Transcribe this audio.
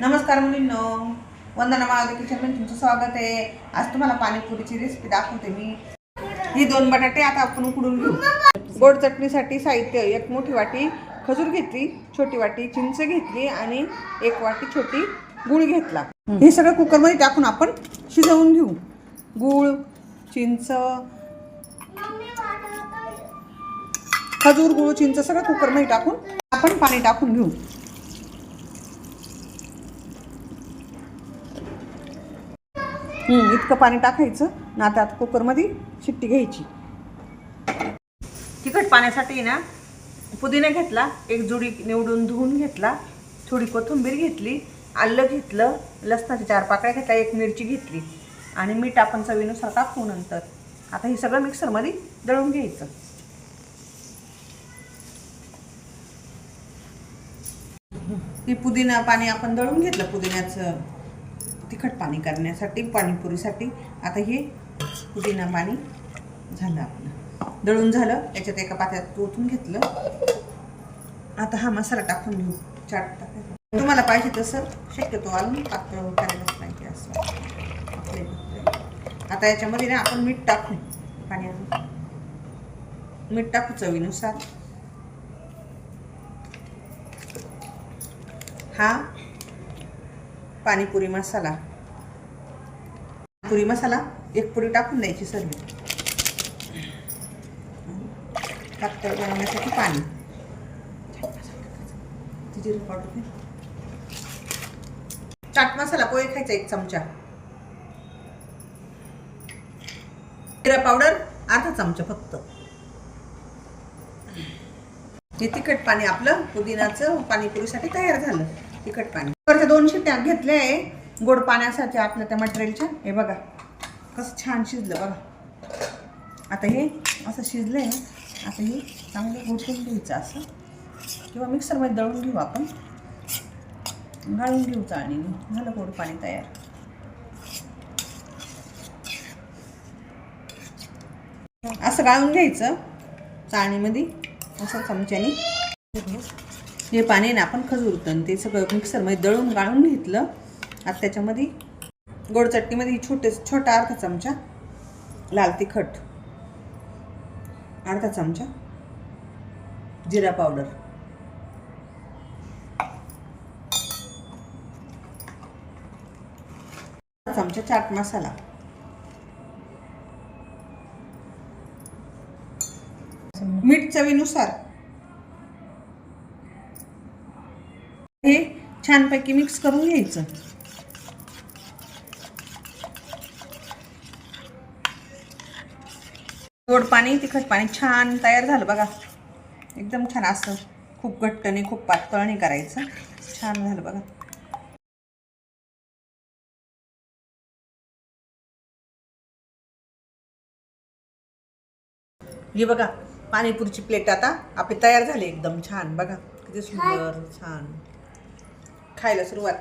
नमस्कार मुलींनो, वंदना माळवदे किचनमध्ये तुमचं स्वागत आहे. आज तुम्हाला पाणीपुरीची रेसिपी दाखवते मी. ही 2 बटाटे आता आपण उकडून घेऊ. गोड चटणीसाठी साहित्य: 1 मोठी वाटी खजूर घेतली, छोटी वाटी चिंच घेतली आणि 1 वाटी छोटी गूळ घेतला. हे सगळं कुकरमध्ये टाकून आपण शिजवून घेऊ. गूळ, चिंच, खजूर, गूळ, चिंच सगळं कुकरमध्ये टाकून आपण पाणी टाकून घेऊ. इतकं पाणी टाकायचं ना. आता कुकरमध्ये शिट्टी घ्यायची. तिखट पाण्यासाठी ना पुदिना घेतला, 1 जुडी निवडून धुवून घेतला, थोडी कोथिंबीर घेतली, आलं घेतलं, लसणाच्या 4 पाकळ्या घेतल्या, 1 मिरची घेतली आणि मीठ आपण चवीनुसार टाकू. नंतर आता हे सगळं मिक्सरमध्ये दळून घ्यायचं. हे पुदिना पाणी आपण दळून घेतलं, पुदिन्याचं तिखट पाणी करण्यासाठी, पाणीपुरीसाठी. आता हे पुदिना पाणी झालं, आपलं दळून झालं. त्याच्यात एका पात्यात ओतून घेतलं. आता हा मसाला टाकून घेऊ. चाट टाकायचा तुम्हाला पाहिजे तसं, शक्यतो घालून पातळ करायलाच पाहिजे असं. आता याच्यामध्ये ना आपण मीठ टाकू. पाण्यात मीठ टाकू चवीनुसार. हा पाणीपुरी मसाला, पुरी मसाला 1 पुडी टाकून द्यायची सर्व. पातळ बनवण्यासाठी पाणी, जिरे पावडर, चाट मसाला पोहे खायचा 1 चमचा, जिरा पावडर अर्धा चमचा फक्त. हे तिखट पाणी आपलं पुदिनाचं पाणीपुरीसाठी तयार झालं. तिखट पाणी वरच्या 2 शिट्ट्या घेतल्या आहे गोड पाण्यासाठी आपल्या त्या मटेरियलच्या. हे बघा कसं छान शिजलं बघा. आता हे असं शिजलं आहे. आता हे चांगलं घोटून घ्यायचं असं, किंवा मिक्सरमध्ये दळून घेऊ आपण, गाळून घेऊ चाळणीने. झालं गोड पाणी तयार. असं गाळून घ्यायचं चाळणीमध्ये असं चमच्याने. हे पाणी ना आपण खजूर ते सगळं मिक्सरमध्ये दळून गाळून घेतलं. आता त्याच्यामध्ये गोड चटणीमध्ये छोटा अर्धा चमचा लाल तिखट, अर्धा चमचा जिरा पावडर, चमचा चाट मसाला, मीठ चवीनुसार. हे छानपैकी मिक्स करून घ्यायचं. गोड पाणी तिखट पाणी छान तयार झालं बघा. एकदम छान. असं खूप घट्ट नाही, खूप पातळ नाही करायचं. छान झालं बघा. हे बघा पाणीपुरीची प्लेट आता आपली तयार झाली. एकदम छान बघा, किती सुंदर छान. खायला सुरुवात.